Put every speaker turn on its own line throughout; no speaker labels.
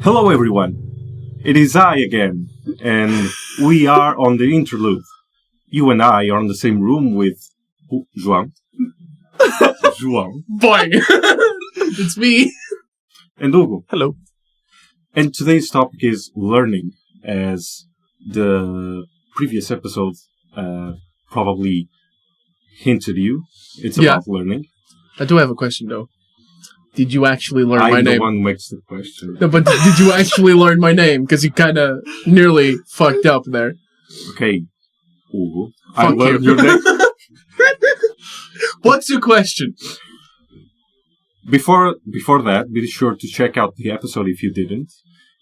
Hello everyone, it is I again, and we are on the Interlude. You and I are in the same room with João.
Boy! It's me!
And Hugo.
Hello.
And today's topic is learning, as the previous episode probably hinted you. It's about learning.
I do have a question though. Did you actually learn my name?
I'm the one who makes the question.
No, but did you actually learn my name? Because you kind of nearly fucked up there.
Okay, Hugo.
Fuck
I learned
you.
your name.
What's your question?
Before that, be sure to check out the episode if you didn't.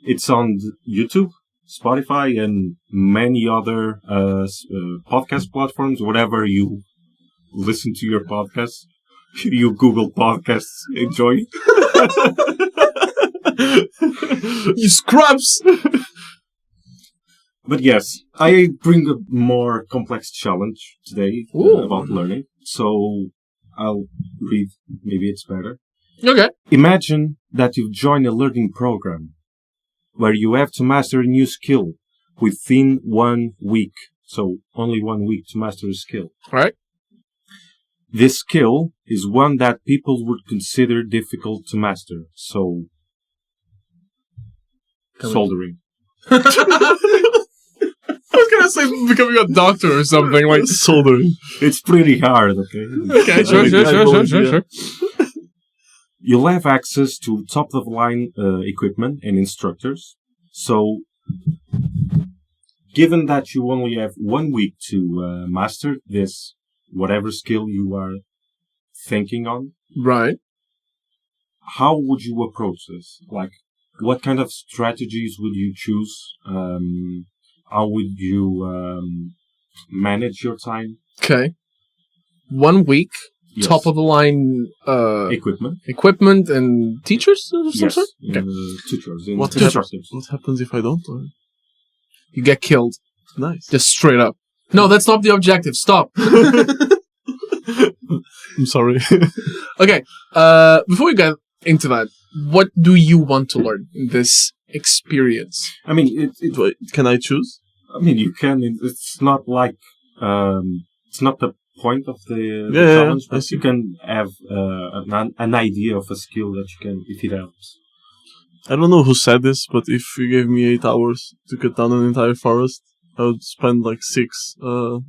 It's on YouTube, Spotify, and many other podcast platforms, whatever you listen to your podcasts. You Google podcasts, enjoy.
You scrubs!
But yes, I bring a more complex challenge today about learning. So I'll read, maybe it's better.
Okay.
Imagine that you've joined a learning program where you have to master a new skill within 1 week. So only 1 week to master a skill.
Right.
This skill is one that people would consider difficult to master. So, soldering.
I was gonna say becoming a doctor or something like soldering.
It's pretty hard, okay?
Okay, sure.
You'll have access to top-of-the-line equipment and instructors. So, given that you only have 1 week to master this, whatever skill you are thinking on,
right?
How would you approach this? Like, what kind of strategies would you choose? How would you manage your time?
Okay. 1 week,
Yes.
top of the line equipment and teachers of some sort? Okay.
Teachers.
What happens if I don't learn?
You get killed.
Nice.
Just straight up. No, that's not the objective. Stop.
I'm sorry.
Okay. Before we get into that, what do you want to learn in this experience?
I mean,
Can I choose?
I mean, you can. It's not like it's not the point of the challenge, but you can have an idea of a skill that you can, if it helps.
I don't know who said this, but if you gave me 8 hours to cut down an entire forest, I would spend like 6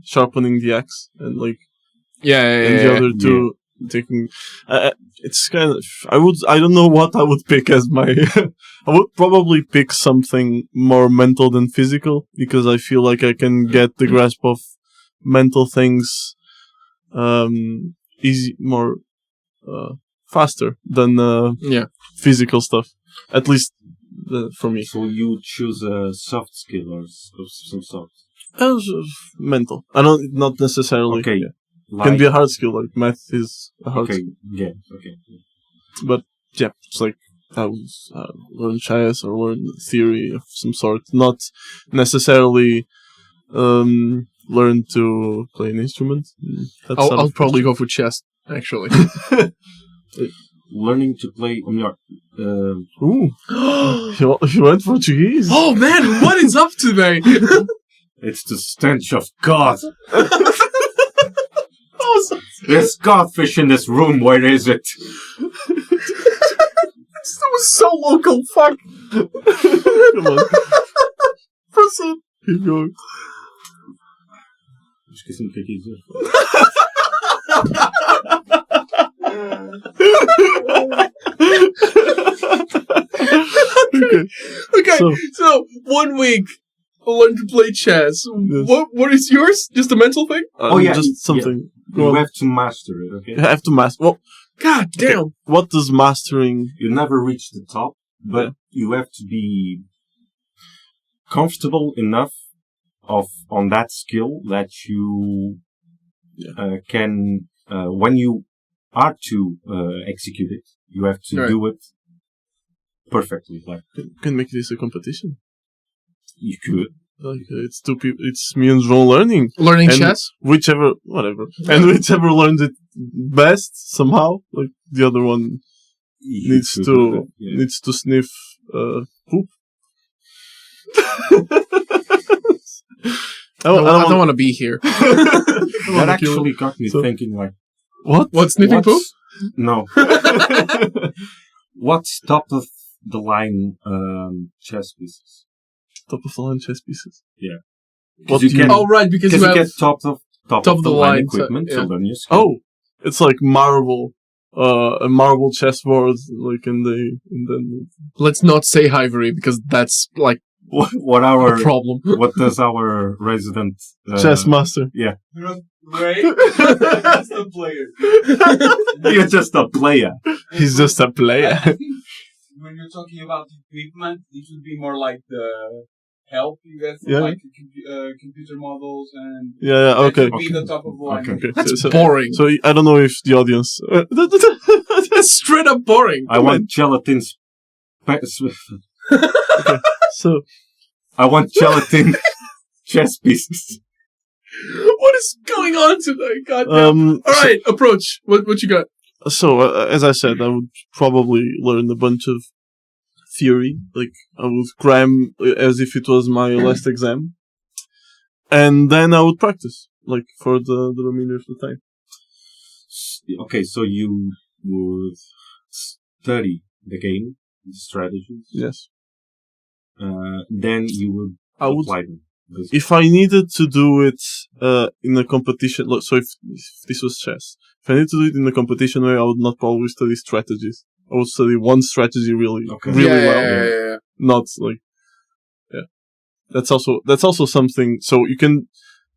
sharpening the axe and like and the other 2 taking. It's kind of I don't know what I would pick as my. I would probably pick something more mental than physical because I feel like I can get the grasp of mental things more faster than physical stuff. At least for me.
So you choose a soft skill or some sort.
Mental. I don't. Not necessarily.
Okay.
Yeah. Can be a hard skill. Like math is a hard skill.
Okay.
But yeah, it's like I would learn chess or learn theory of some sort. Not necessarily learn to play an instrument.
I'll probably go for chess, actually.
Learning to play.
Ooh, you went Portuguese.
Oh man, what is up today?
It's the stench of God. There's godfish in this room. Where is it?
That was so local. Fuck.
Come on.
Proceed.
Keep going.
Esqueci-me o que é que ia dizer.
Okay. So 1 week. I'll learn to play chess. Yes. What is yours? Just a mental thing?
Just something.
Yeah. You have to master it, okay?
You have to master. Well,
God damn.
Okay. What does mastering?
You never reach the top, but you have to be comfortable enough on that skill that you can, when you are to execute it, you have to do it perfectly. Like,
you can make this a competition.
You could.
Like it's 2 people. It's me and João learning
chess.
Whichever learns it best somehow. Like the other one needs to sniff poop.
I don't want to be here.
That actually got me thinking, like,
what?
Sniffing poop?
No. What's top of the line chess pieces?
Top of the line chess pieces.
Yeah.
What
you
do you
get,
Oh, right, because you
get
have...
top of the line equipment to learn your skill.
Oh, it's like marble. A marble chessboard, like in the.
Let's not say ivory, because that's like
What
a problem.
What does our resident
chess master?
Yeah.
Right? Just a player.
You're just a player.
He's just a player.
When you're talking about equipment, it would be more like the help you get from
Yeah.
like computer models and
Yeah,
that
okay.
would be the top of the line.
Okay.
That's boring.
So I don't know if the audience.
That's straight up boring.
I want gelatin.
So
I want gelatin chess pieces.
What is going on today? God damn. All right, approach. What you got?
So as I said, I would probably learn a bunch of theory. Like I would cram as if it was my last exam, and then I would practice like for the remainder of the time.
Okay, so you would study the game, the strategies.
Yes.
Then you would apply them.
If I needed to do it in a competition, so if this was chess, if I needed to do it in a competition way, I would not probably study strategies. I would study one strategy really well.
Yeah.
Not like, yeah. That's also something. So you can,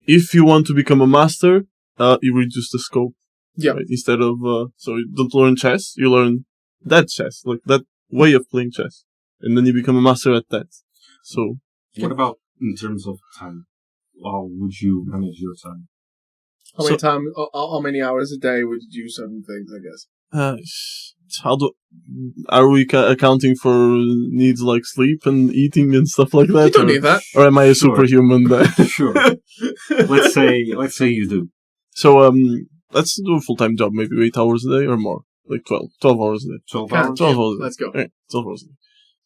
if you want to become a master, you reduce the scope.
Yeah.
Right? Instead of, so you don't learn chess, you learn that chess, like that way of playing chess, and then you become a master at that. So.
What about in terms of time? How would you manage your time?
How many hours a day would you do certain things, I guess?
Are we accounting for needs like sleep and eating and stuff like that?
You don't need that.
Or am I a superhuman?
Sure. Let's say you do.
So let's do a full-time job, maybe 8 hours a day or more, like 12 hours a day.
12
Yeah,
hours.
12 hours a day.
Let's go.
Okay, 12 hours a day.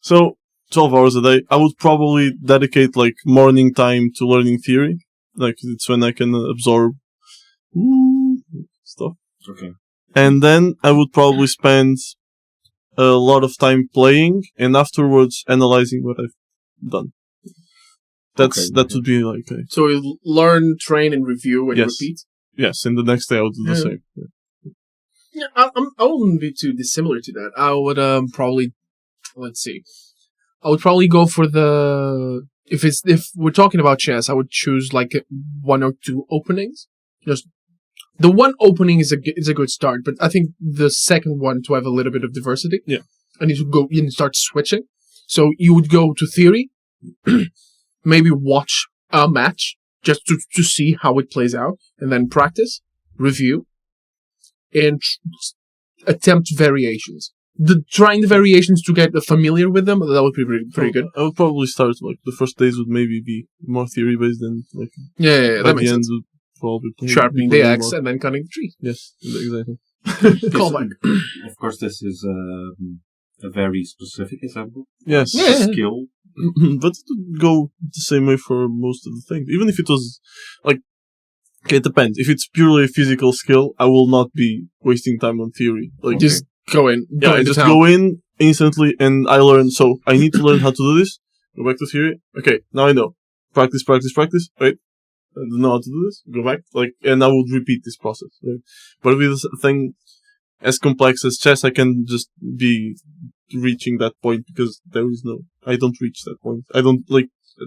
So 12 hours a day. I would probably dedicate like morning time to learning theory. Like it's when I can absorb stuff.
Okay.
And then I would probably spend a lot of time playing and afterwards analyzing what I've done. That would be like
So you learn, train, and review, and
Yes.
repeat.
yes, and the next day I would do the
Yeah.
same.
Yeah, I wouldn't be too dissimilar to that. I would probably, let's see, I would probably go for the if we're talking about chess, I would choose like 1 or 2 openings. Just the one opening is a good start, but I think the second one to have a little bit of diversity.
Yeah,
I need to go in and start switching. So you would go to theory, maybe watch a match just to see how it plays out, and then practice, review, and attempt variations. Trying the variations to get familiar with them, that would be pretty good.
I would probably start like the first days would maybe be more theory based than like
Yeah,
by
that
the
makes
end
sense.
would probably
Sharpening
be
the
more.
axe and then cutting the tree.
Yes, exactly.
Callback.
Of course, this is a very specific example.
Yes,
Yeah.
Skill.
but it would go the same way for most of the things. Even if it was like, okay, it depends. If it's purely a physical skill, I will not be wasting time on theory. Like
Just go in.
yeah, I just go in instantly and I learn. So I need to learn how to do this. Go back to theory. Okay, now I know. Practice. Wait, I don't know how to do this. Go back. Like, and I would repeat this process. Right? But with a thing as complex as chess, I can just be reaching that point because I don't reach that point. I don't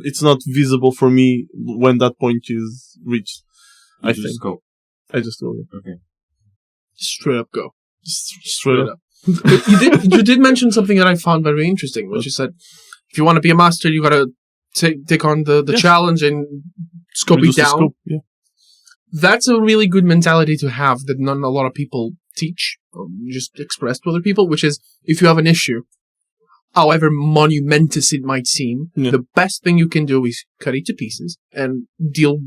it's not visible for me when that point is reached. I
Just go.
I just go. Yeah.
Okay.
Straight up go.
Straight up.
But you did mention something that I found very interesting, which you said if you want to be a master, you gotta take on the
Yes.
challenge and scope
Reduce
it
the
down.
scope, yeah.
That's a really good mentality to have that not a lot of people teach or just express to other people, which is if you have an issue, however monumentous it might seem,
Yeah.
the best thing you can do is cut it to pieces and deal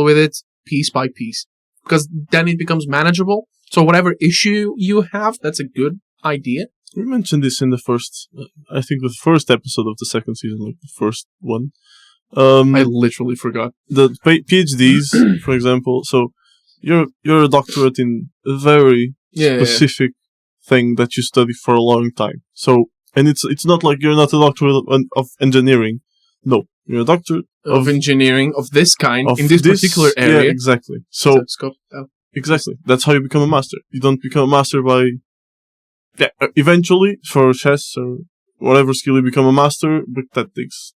with it piece by piece, because then it becomes manageable. So whatever issue you have, that's a good idea.
We mentioned this in the first, I think the first episode of the second season, like the first one.
I literally forgot.
The PhDs, for example. So you're a doctorate in a very specific thing that you study for a long time. So, and it's not like you're not a doctorate of engineering. No, you're a doctor
of engineering of this kind in this particular area.
Yeah, exactly. So exactly, that's how you become a master. You don't become a master by eventually for chess or whatever skill you become a master, but that takes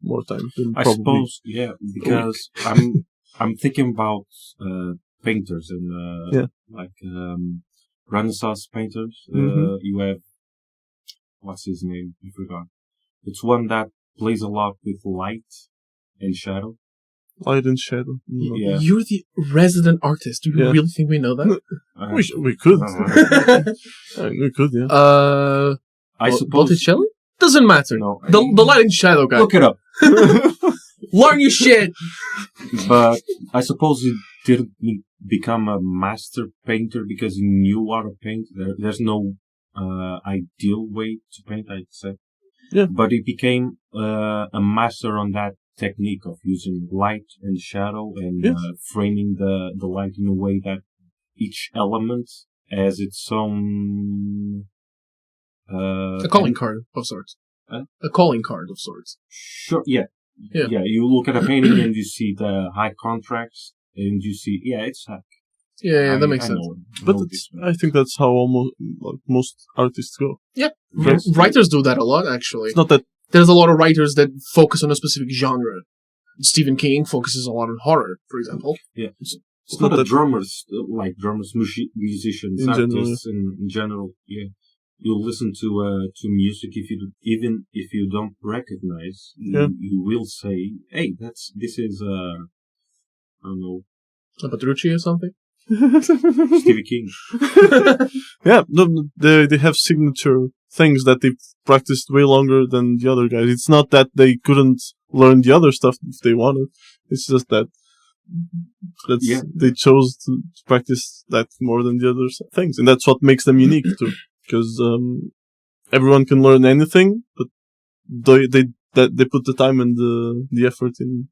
more time. Than
I suppose, because I'm thinking about painters and like Renaissance painters. You have, what's his name? I forgot. It's one that plays a lot with light and shadow.
Light and shadow.
Yeah.
You're the resident artist. Do you really think we know that?
We could. We could, yeah.
I suppose.
Botticelli? Doesn't matter.
No,
the light and shadow guy.
Look it up.
Learn your shit.
But I suppose you didn't become a master painter because you knew how to paint. There's no ideal way to paint, I'd say.
Yeah.
But he became a master on that technique of using light and shadow and framing the light in a way that each element has its own
a calling card of sorts. A calling card of sorts.
Sure. Yeah. You look at a painting and you see the high contrast and you see it's that.
Yeah, that makes sense.
But I think that's how almost most artists go.
Yeah, writers do that a lot. Actually,
it's not that
there's a lot of writers that focus on a specific genre. Stephen King focuses a lot on horror, for example.
Yeah, it's not drummers, musicians, artists in general. Yeah, you'll listen to music even if you don't recognize. You will say, "Hey, this is I don't know,
Petrucci or something."
Stevie King.
Yeah, they have signature things that they practiced way longer than the other guys. It's not that they couldn't learn the other stuff if they wanted. It's just that they chose to practice that more than the other things, and that's what makes them unique too. Because everyone can learn anything, but they put the time and the effort in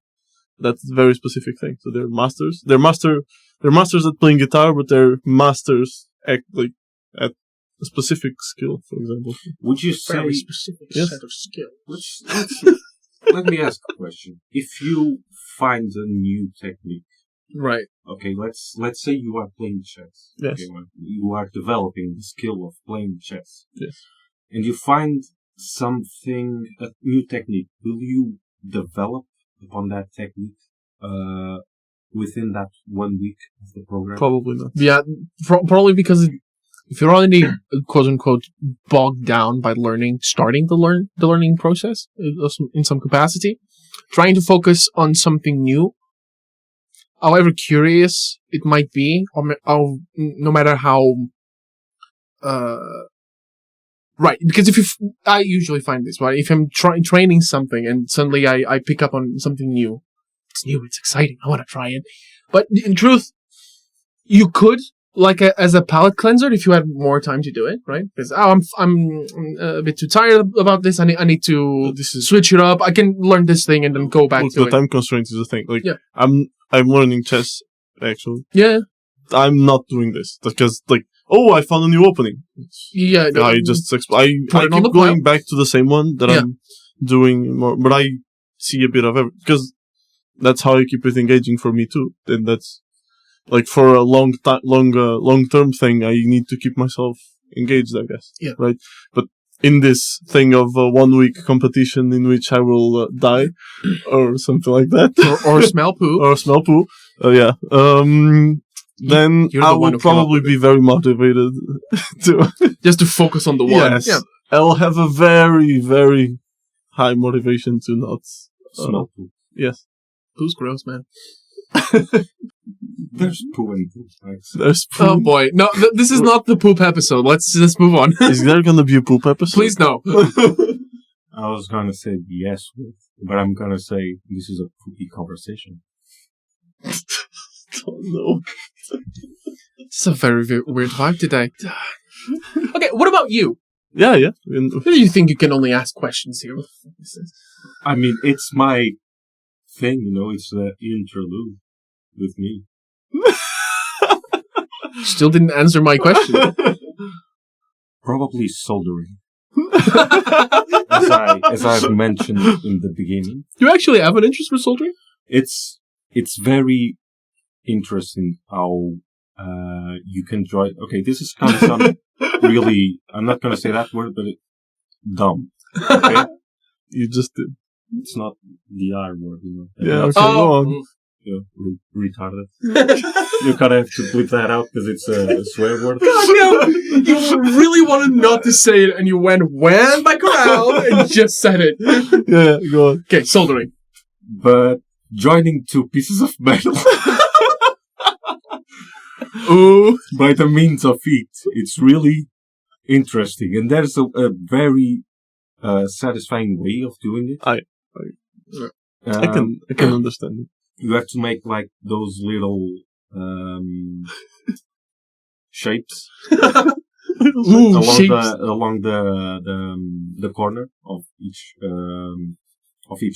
that very specific thing. So they're masters. They're masters at playing guitar, but they're masters at a specific skill, for example.
Would you say
very specific set of skills?
Let me ask a question. If you find a new technique,
right?
Okay, let's say you are playing chess.
Yes.
Okay, you are developing the skill of playing chess.
Yes.
And you find a new technique. Will you develop upon that technique within that 1 week of the program?
Probably not.
Yeah, probably because if you're already quote unquote bogged down by starting the learning process in some capacity, trying to focus on something new, however curious it might be, or no matter how right, because I usually find this, right? If I'm training something and suddenly I pick up on something new, it's new, it's exciting, I want to try it. But in truth, you could, as a palate cleanser, if you had more time to do it, right? Because I'm a bit too tired about this. I need to switch it up. I can learn this thing and then go back to it.
The time constraint is the thing. I'm learning chess actually.
Yeah.
I'm not doing this because I found a new opening.
Yeah.
I keep going back to the same one that I'm doing more, but I see a bit of everything because that's how I keep it engaging for me too. And that's for a long-term thing, I need to keep myself engaged, I guess.
Yeah.
Right. But in this thing of a 1 week competition in which I will die or something like that,
or smell poo,
then I will probably be very motivated to
just to focus on the one.
Yes. Yeah. I'll have a very, very high motivation to not
smell poo.
Yes.
Poo's gross, man.
There's poo and poop.
There's poo.
Oh boy, no! This is not the poop episode. Let's move on.
Is there gonna be a poop episode?
Please no.
I was gonna say yes, but I'm gonna say this is a poopy conversation.
Oh no!
It's a very weird vibe today. Okay, what about you?
Yeah.
You think you can only ask questions here?
I mean, it's my thing, it's the interlude with me.
Still didn't answer my question.
Probably soldering. as I've mentioned in the beginning.
Do you actually have an interest for soldering?
It's very interesting how you can join. Okay, this is kind of some really. I'm not gonna say that word, but dumb. Okay,
You just did.
it's not the R word,
Yeah. Okay. Go on.
Retarded. You kind of have to bleep that out because it's a swear word.
God, no. You really wanted not to say it, and you went back around and just said it.
Yeah. Go on.
Okay, soldering.
But joining two pieces of metal
Ooh.
by the means of heat, it's really interesting, and there's a very satisfying way of doing it.
I can understand it.
You have to make like those little shapes
Ooh, shapes.
along the corner of each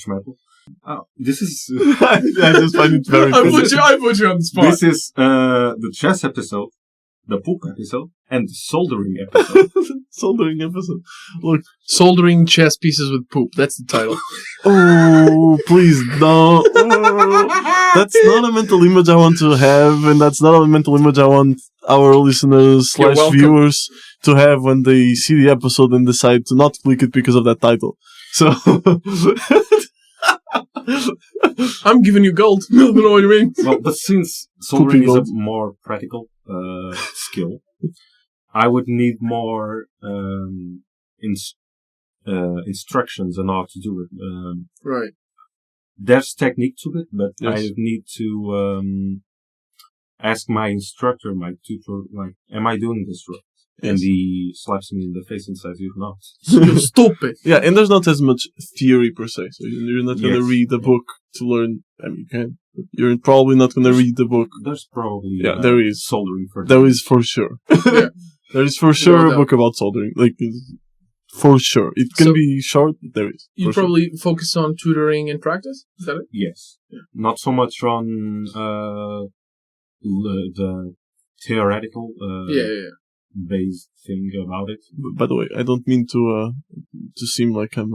metal. Oh, this is
I just find it very
I
funny.
put you on the spot.
this is the chess episode, the poop episode, and the soldering episode.
Soldering episode. Look.
Soldering chess pieces with poop. That's the title.
Oh, please no. Oh, that's not a mental image I want to have, and that's not a mental image I want our listeners
You're welcome.
/ viewers to have when they see the episode and decide to not click it because of that title. So
I'm giving you gold. I don't know what you mean.
Well, but since soldering is a
gold.
more practical skill, I would need more instructions on how to do it.
Right.
There's technique to it, but
Yes.
I need to ask my instructor, my tutor, like, am I doing this right? And
Yes.
he slaps me in the face and says, you're not.
You're stupid.
Yeah, and there's not as much theory per se, so you're not going to
Yes.
read a book to learn. I mean, you can. You're probably not going to read the book.
There's probably
There is.
soldering for
There is for sure.
Yeah.
There is for sure
No
a book about soldering. Like, for sure. It can
So-
be short, but there is.
You
for sure.
probably focus on tutoring and practice? Is that it?
Yes. Not so much on the theoretical
Yeah.
based thing about it.
By the way, I don't mean to seem like I'm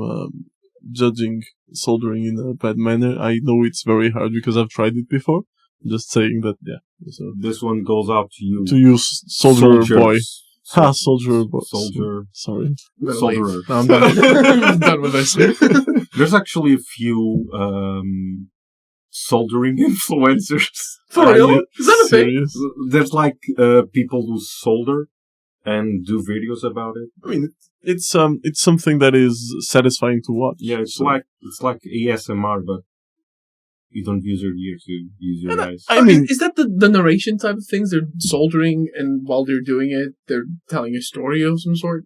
judging soldering in a bad manner. I know it's very hard because I've tried it before. I'm just saying that, yeah. So
This one goes out to you.
to use soldier boy. Ha, soldier boy.
Soldier.
Sorry.
Solderer.
No, I'm done. I'm done with this.
There's actually a few soldering influencers.
For real? Is that a thing?
Serious?
There's like people who solder and do videos about it.
I mean, it's something that is satisfying to watch.
Yeah, it's
So-
like ASMR, but you don't use your ears, you use your eyes.
I mean,
is that the narration type of things? They're soldering, and while they're doing it, they're telling a story of some sort?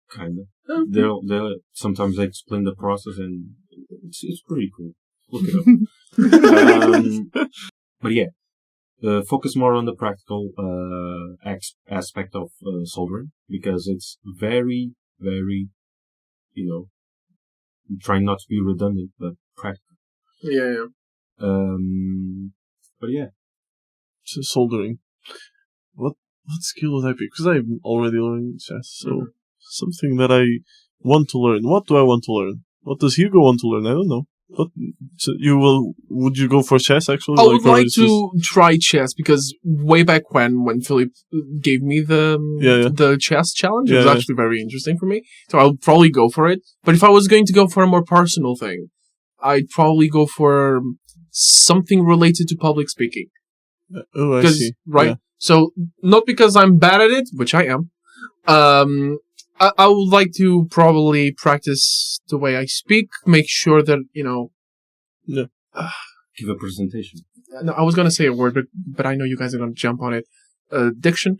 Kind of.
Oh.
They'll sometimes they explain the process, and it's pretty cool. Look it up. But yeah, focus more on the practical aspect of soldering, because it's very, very, trying not to be redundant, but practical.
Yeah.
But yeah,
So soldering. What skill would I pick? Because I'm already learning chess, so something that I want to learn. What do I want to learn? What does Hugo want to learn? I don't know. What so would you go for chess actually?
I would
or
like
is
to try chess, because way back when Philip gave me the chess challenge, it was actually very interesting for me. So I'll probably go for it. But if I was going to go for a more personal thing, I'd probably go for something related to public speaking.
Oh, I
'Cause-
see.
Right?
Yeah.
So, not because I'm bad at it, which I am. I would like to probably practice the way I speak, make sure that,
give a presentation.
no, I was going to say a word, but I know you guys are going to jump on it. Diction.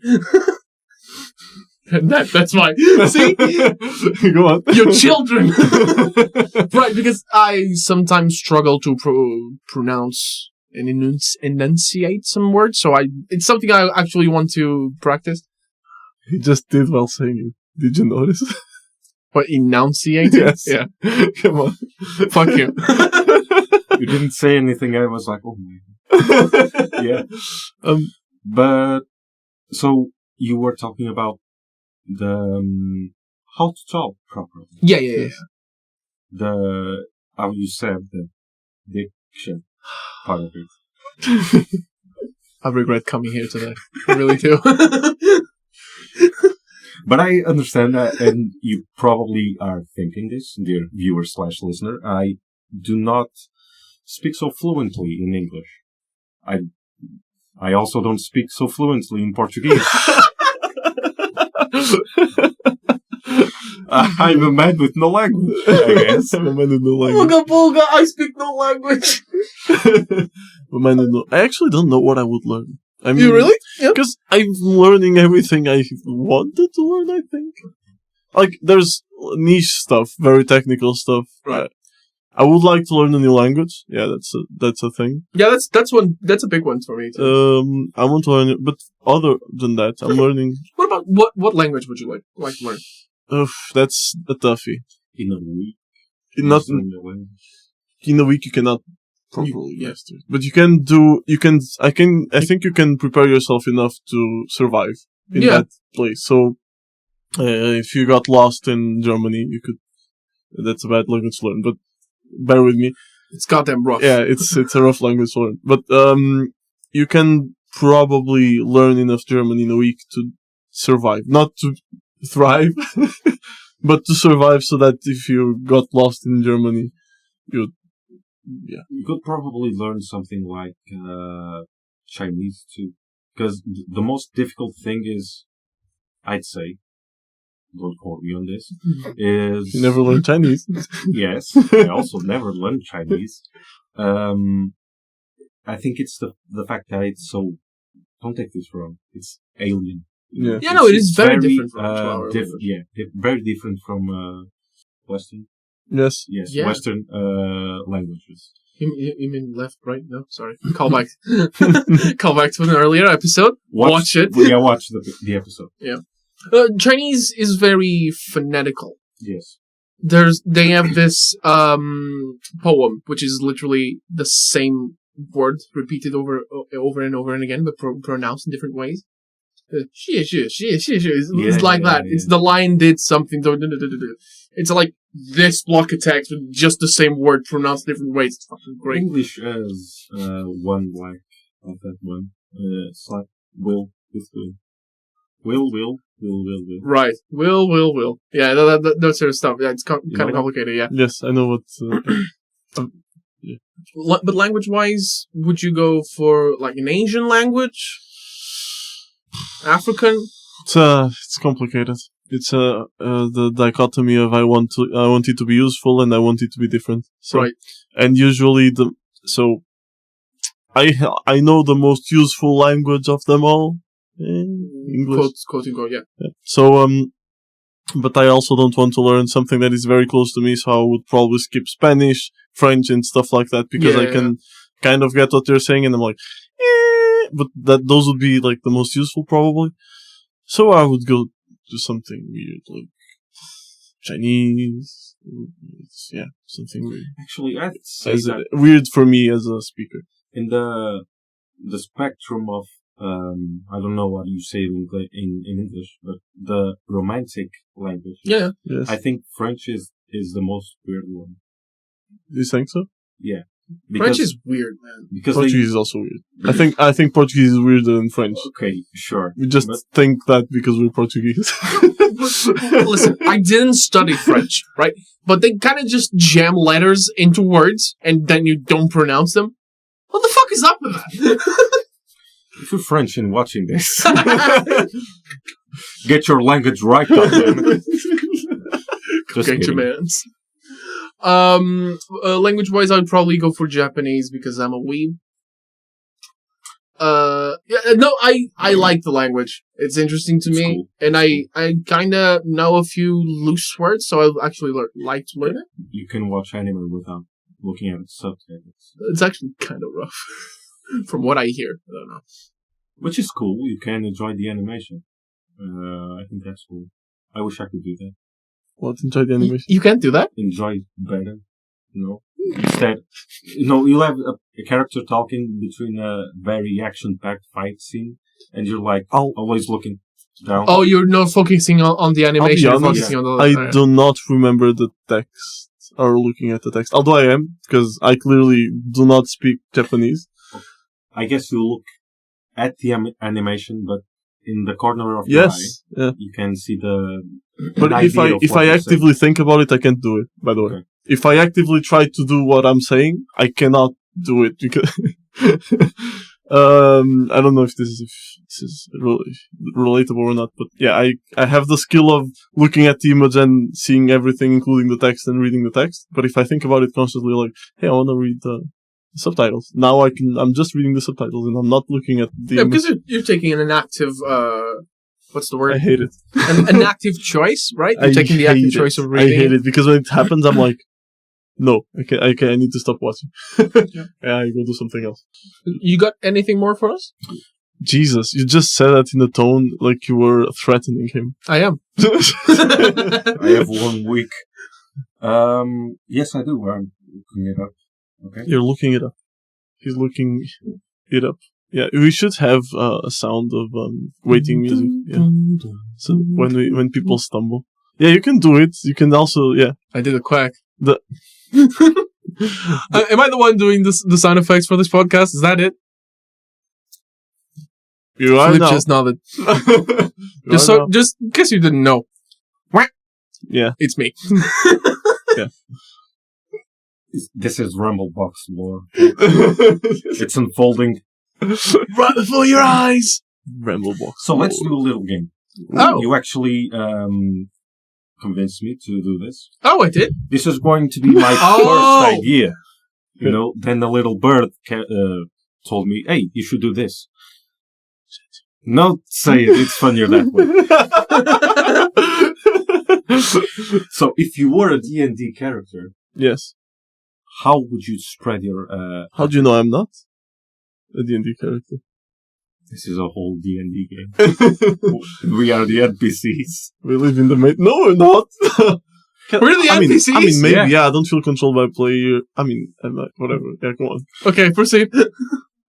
That's my... See?
Go on.
Your children! Right, because I sometimes struggle to pronounce and enunciate some words, so it's something I actually want to practice.
He just did while saying Did you notice?
What, enunciating?
Yes.
Yeah.
Come on.
Fuck you.
You didn't say anything. I was like, oh my. Yeah. But so you were talking about the how to talk properly.
Yeah.
The how you said the diction part of it.
I regret coming here today. I really do.
But I understand that, and you probably are thinking this, dear viewer/listener. I do not speak so fluently in English. I also don't speak so fluently in Portuguese. I'm a man with no language, I guess.
I'm a man with no language.
Bulga, I speak no language.
I actually don't know what I would learn. I mean,
You really? Yeah.
Because I'm learning everything I wanted to learn, I think. Like, there's niche stuff, very technical stuff.
Right.
I would like to learn a new language. Yeah, that's a thing.
Yeah, that's a big one for me too.
I want to learn it, but other than that, I'm learning.
What about what language would you like to learn?
That's a toughie.
In a week.
In a week you cannot properly
Yeah.
master it. But I think you can prepare yourself enough to survive in that place. So, if you got lost in Germany, that's a bad language to learn, but bear with me.
It's goddamn rough.
Yeah, it's a rough language to learn. But, you can probably learn enough German in a week to survive. Not to thrive, but to survive so that if you got lost in Germany, you
could probably learn something like Chinese too, because the most difficult thing is, I'd say, don't quote me on this, is
you never learned Chinese.
Yes, I also never learned Chinese. I think it's the fact that it's so. Don't take this wrong. It's alien.
Yeah.
Yeah, no, it is very different from our
different. Yeah, very different from Western.
Yes.
Yes,
Yeah.
Western languages.
You mean left, right? No, sorry. Call back. Call back to an earlier episode. Watch it.
Yeah, watch the episode.
Yeah. Chinese is very phonetical.
Yes.
They have this poem, which is literally the same word repeated over and over and again, but pronounced in different ways. It's like that.
Yeah.
It's the lion did something. It's like this block of text with just the same word pronounced different ways. It's fucking great.
English has one like of that one. It's like will with will.
Right. Will. Yeah, that sort of stuff. Yeah, it's kind of complicated, yeah.
Yes, I know what.
But language-wise, would you go for like an Asian language? African?
It's complicated. It's the dichotomy of I want it to be useful and I want it to be different. So,
Right.
And usually I know the most useful language of them all. English.
Quote unquote, yeah.
So, but I also don't want to learn something that is very close to me, so I would probably skip Spanish, French, and stuff like that, because I can kind of get what they're saying, and I'm like, but those would be like the most useful, probably. So I would go to something weird, like Chinese. Something weird.
Actually, I'd say that
weird for me as a speaker.
in the spectrum of I don't know what you say in English, but the romantic language.
Yeah.
Yes.
I think French is the most weird one.
Do you think so?
Yeah.
French is weird, man.
Because
Portuguese is also weird. I think Portuguese is weirder than French.
Okay, sure.
We just think that because we're Portuguese.
Listen, I didn't study French, right? But they kind of just jam letters into words, and then you don't pronounce them. What the fuck is up with that?
If you're French and watching this, get your language right, goddammit. Just
Great
kidding.
demands. Language-wise, I'd probably go for Japanese because I'm a weeb. I like the language. It's interesting to me,
cool.
and I kind of know a few loose words, so I actually like to learn it.
You can watch anime without looking at subtitles.
It's actually kind of rough, from what I hear. I don't know.
Which is cool. You can enjoy the animation. I think that's cool. I wish I could do that.
What? Enjoy the animation?
You can't do that?
Enjoy it better. Instead, you'll have a character talking between a very action-packed fight scene, and you're like always looking down.
Oh, you're not focusing on the animation. You're focusing on the.
I do not remember the text or looking at the text. Although I am, because I clearly do not speak Japanese.
I guess you look at the animation, but in the corner of your eye, you can see the.
But if I actively think about it, I can't do it. By the way,
okay.
If I actively try to do what I'm saying, I cannot do it because I don't know if this is really relatable or not. But yeah, I have the skill of looking at the image and seeing everything, including the text and reading the text. But if I think about it constantly, like, hey, I want to read the subtitles. Now I'm just reading the subtitles and I'm not looking at the image.
Because you're taking an active. What's the word?
I hate it.
An active choice, right? You're taking the active choice of reading.
I hate it because when it happens, I'm like, no, I need to stop watching. Yeah, I go do something else.
You got anything more for us?
Jesus, you just said that in a tone like you were threatening him.
I am.
I have 1 week. Yes, I do. I'm looking it up. Okay.
You're looking it up. He's looking it up. Yeah, we should have a sound of waiting music. Yeah. So when people stumble. Yeah, you can do it. You can also, yeah.
I did a quack. Am I the one doing the sound effects for this podcast? Is that it?
You are
Philip
now.
just nodded. Just in case you didn't know.
Yeah.
It's me.
Yeah.
This is Ramble box lore. It's unfolding.
Right before your eyes! Ramble box.
So let's do a little game.
Oh.
You actually convinced me to do this.
Oh, I did?
This is going to be my first idea. Then the little bird told me, hey, you should do this. No, say it. It's funnier that way. So if you were a D&D character,
yes,
how would you spread your...
how do you know I'm not a D&D character?
This is a whole D&D game. We are the NPCs.
We live in the No, we're not.
We're the NPCs?
I mean, maybe, yeah. I don't feel controlled by a player. I mean, whatever. Yeah, come on.
Okay, proceed.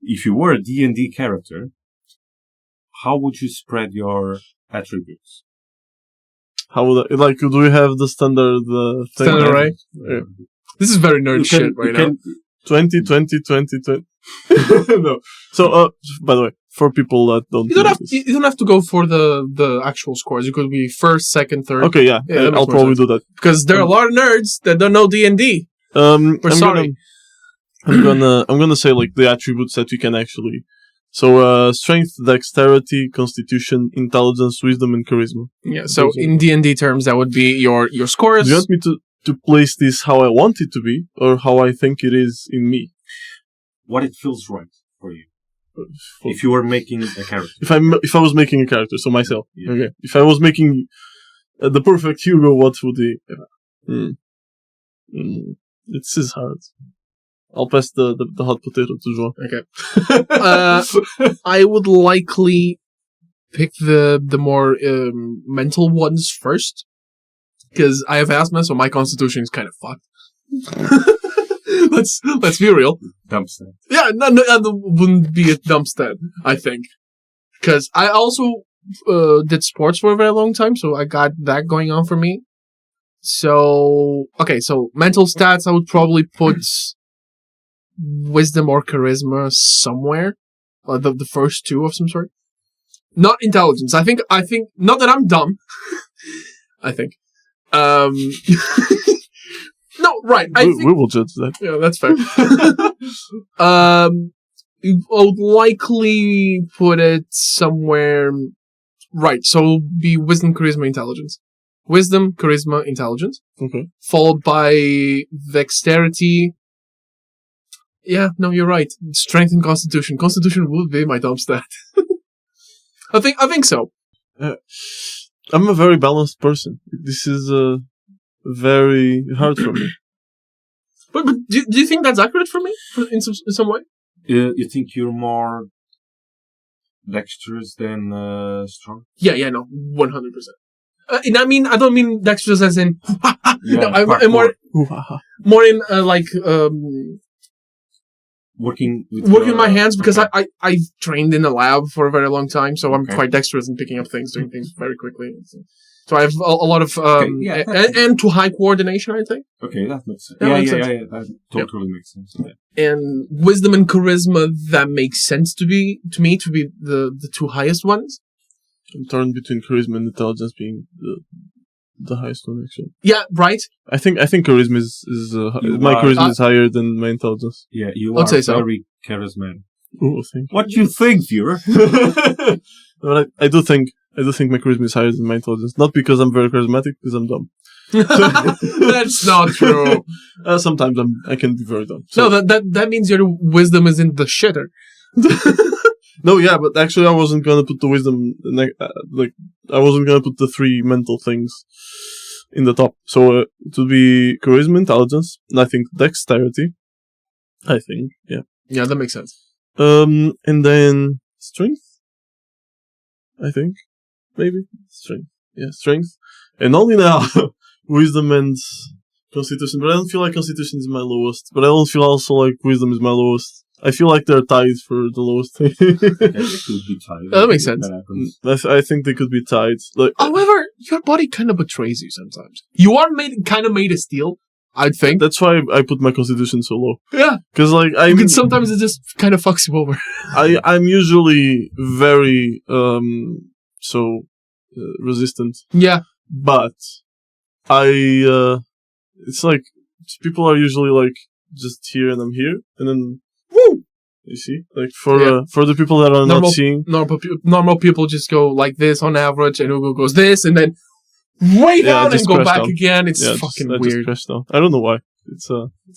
If you were a D&D character, how would you spread your attributes?
How would I, like, do we have the standard thing?
Standard array? Yeah. This is very nerd shit right now.
20, 20, 20, 20. No. So, by the way, for people that don't
you don't have to go for the actual scores. You could be first, second, third.
Okay, yeah. I'll probably do that.
Because there are a lot of nerds that don't know D&D. We're sorry.
I'm gonna say like the attributes that we can actually. So, strength, dexterity, constitution, intelligence, wisdom, and charisma.
Yeah. So in D&D terms, that would be your scores.
Do you want me to place this how I want it to be, or how I think it is in me?
What it feels right for you. If you were making a character.
If I was making a character, so myself.
Yeah.
Okay. If I was making the perfect Hugo, what would he? This is hard. I'll pass the hot potato to João.
Okay. I would likely pick the more mental ones first, because I have asthma, so my constitution is kind of fucked. Let's be real.
Dumpster.
Yeah, no, that wouldn't be a dumpster, I think, because I also did sports for a very long time, so I got that going on for me. So okay, so mental stats, I would probably put wisdom or charisma somewhere, the first two of some sort. Not intelligence. I think not that I'm dumb. I think. No, right.
We will judge that.
Yeah, that's fair. I would likely put it somewhere. Right, so be wisdom, charisma, intelligence. Wisdom, charisma, intelligence.
Okay.
Followed by dexterity. Yeah, no, you're right. Strength and constitution. Constitution would be my dump stat. I think so.
I'm a very balanced person. This is very hard for me.
But do you think that's accurate for me in some way?
You think you're more dexterous than strong?
Yeah, no, 100%. And I don't mean dexterous as in. No, I'm
parkour.
more in
Working with
my hands because
okay.
I trained in a lab for a very long time, so I'm
Okay.
quite dexterous in picking up things, doing things very quickly. So I have a lot of
yeah.
and to high coordination, I think.
Okay, that makes sense.
That
Yeah,
makes
yeah,
sense.
yeah, yeah. That totally makes sense. Yeah.
And wisdom and charisma, that makes sense to me to be the two highest ones.
I'm torn between charisma and intelligence being the highest one, actually.
Yeah, right.
I think charisma is my charisma is higher than my intelligence.
Yeah, you
I'd
are
say so.
very charismatic.
Oh, thank you.
What do you think, viewer?
But I do think my charisma is higher than my intelligence. Not because I'm very charismatic, because I'm dumb.
That's not true.
Sometimes I can be very dumb. So.
No, that means your wisdom is in the shitter.
No, yeah, but actually I wasn't gonna put the wisdom, I wasn't gonna put the 3 mental things in the top. So it would be charisma, intelligence, and I think dexterity. I think, yeah.
Yeah, that makes sense.
And then strength. I think, maybe strength. Yeah, strength, and only now wisdom and constitution. But I don't feel like constitution is my lowest. But I don't feel also like wisdom is my lowest. I feel like they're tied for the lowest thing.
They could be tied.
That makes sense.
I think they could be tied. Like,
however, your body kind of betrays you sometimes. You are kind of made of steel, I'd think.
That's why I put my constitution so low.
Yeah.
Because like
sometimes it just kind of fucks you over.
I'm usually very resistant.
Yeah.
But it's like people are usually like just here and I'm here and then woo. You see, like for the people that are not seeing,
normal people just go like this on average, and Hugo goes this, and then way down and go back down again. It's fucking weird.
Just crash down. I don't know why. It's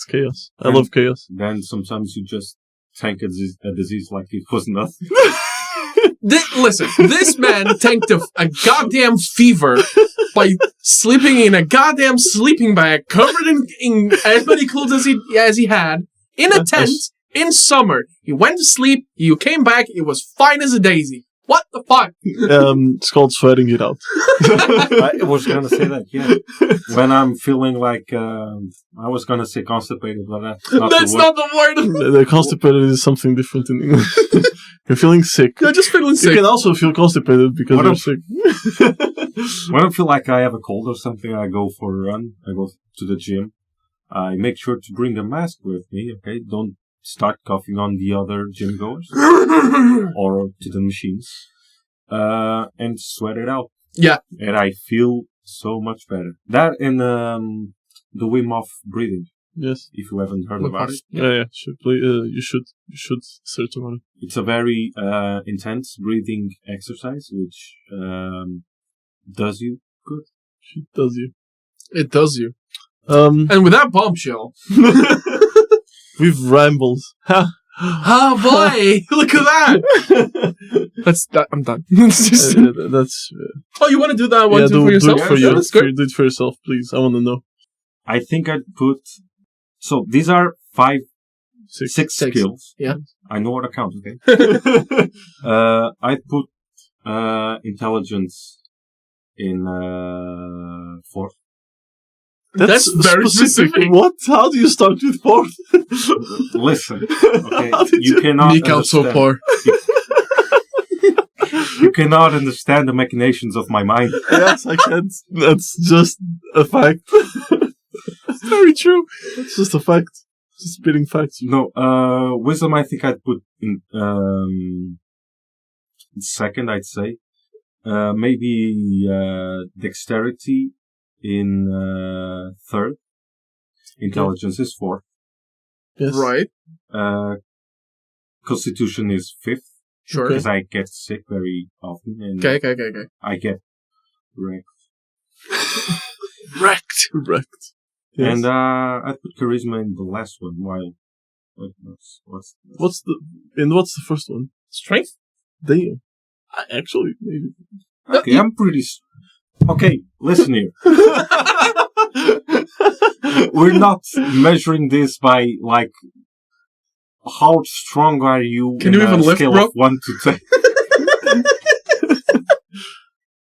chaos. I love chaos.
Then sometimes you just tank a disease like it was nothing.
Listen, this man tanked a goddamn fever by sleeping in a goddamn sleeping bag, covered in as many clothes as he had, in a tent. In summer, you went to sleep, you came back, it was fine as a daisy. What the fuck?
It's called sweating it out.
I was gonna say that, yeah. When I'm feeling like, I was gonna say constipated, but that's not
the word.
The constipated is something different in English. You're feeling sick.
You're just feeling sick.
You can also feel constipated because you're sick.
When I feel like I have a cold or something, I go for a run. I go to the gym. I make sure to bring a mask with me, okay? Don't start coughing on the other gym goers or to the machines, and sweat it out.
Yeah,
and I feel so much better. That and the Wim Hof breathing.
Yes,
if you haven't heard about it.
Yeah. You should search about it.
It's a very intense breathing exercise, which does you good.
It does you.
It does you. And with that bombshell.
We've rambled.
Oh boy! Look at that. I'm done.
That's.
Oh, you want to do that one too for yourself?
Do it for yourself, please. I want to know.
I think I'd put. So these are six skills.
Yeah.
I know how to count. Okay. I'd put intelligence in 4th.
That's very specific. What? How do you start with 4th?
Listen, okay, you cannot
understand. So poor.
You cannot understand the machinations of my mind.
Yes, I can. That's just a fact.
It's very true.
That's just a fact. Just spitting facts.
No, wisdom. I think I'd put in 2nd. I'd say maybe dexterity in 3rd. Intelligence is 4th.
Yes.
Right.
Constitution is 5th.
Sure.
Because I get sick very often. And
okay.
I get wrecked.
Wrecked.
Yes.
And I put charisma in the last one. While
what's the first one?
Strength.
Damn. Actually, maybe.
Okay, I'm pretty. Okay, listen here. We're not measuring this by like how strong are you.
Can you even lift,
scale
bro?
Of 1 to 10.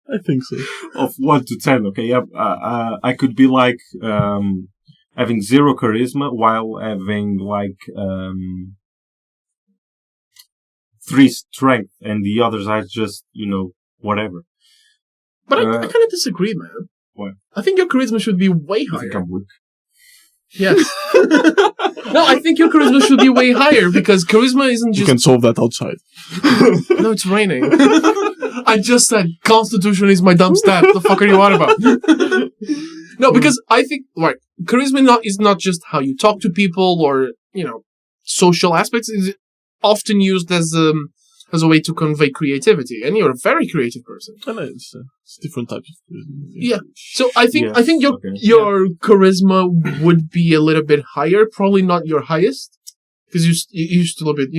I think so.
Of 1 to 10, okay? Yeah, I could be like having 0 charisma while having like 3 strength, and the others are just, whatever.
But I kind of disagree, man.
What?
I think your charisma should be way
I think
higher.
I'm weak.
Yes. No, I think your charisma should be way higher because charisma isn't
You
just.
can solve that outside.
No, it's raining. I just said Constitution is my dumb stat. The fuck are you on about? No, because I think charisma is not just how you talk to people or social aspects. It's often used as a way to convey creativity, and you're a very creative person.
And it's different types of charisma.
Yeah. So I think
okay.
your charisma would be a little bit higher, probably not your highest, because you're still a bit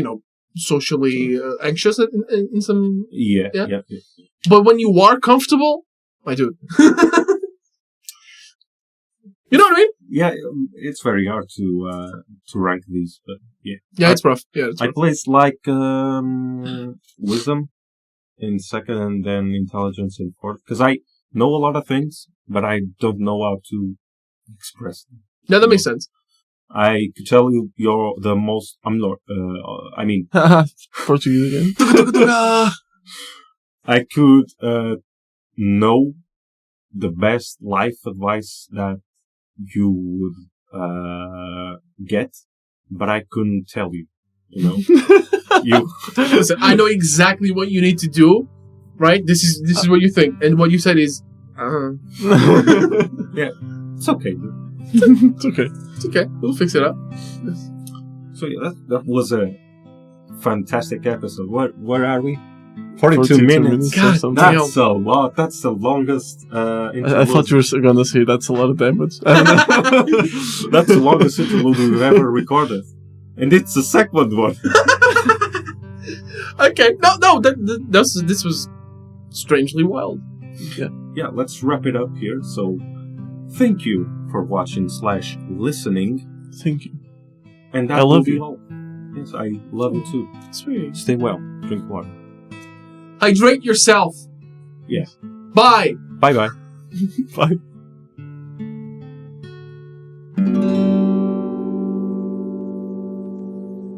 socially anxious in some.
Yeah.
But when you are comfortable, I do. You know what I mean?
Yeah, it's very hard to rank these, but yeah.
Yeah, it's rough. Yeah,
I place like wisdom in second, and then intelligence in fourth, because I know a lot of things, but I don't know how to express them.
Yeah, that makes sense.
I could tell you you're the most. I'm not. I mean,
Portuguese again.
I could know the best life advice that you would get, but I couldn't tell you.
Listen, I know exactly what you need to do. Right? This is what you think, and what you said is.
Yeah, it's okay.
It's okay. It's okay. We'll fix it up.
So yeah, that was a fantastic episode. Where are we? 42 minutes.
God,
that's a lot. That's the longest.
I thought you were gonna say that's a lot of damage.
That's the longest interlude we've ever recorded, and it's the second one.
Okay, no, this was strangely wild.
Yeah. Let's wrap it up here. So, thank you for watching / listening.
Thank you.
And that
I love
will be
you.
all. Yes, I love you too.
Sweet.
Stay well. Drink water.
Hydrate yourself.
Yeah.
Bye.
Bye.
Bye.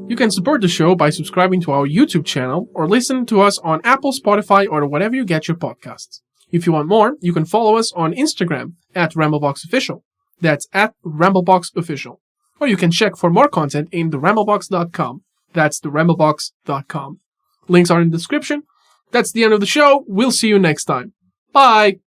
You can support the show by subscribing to our YouTube channel or listen to us on Apple, Spotify, or whatever you get your podcasts. If you want more, you can follow us on Instagram at RambleBoxOfficial. That's at RambleBoxOfficial. Or you can check for more content in theramblebox.com. That's theramblebox.com. Links are in the description. That's the end of the show. We'll see you next time. Bye!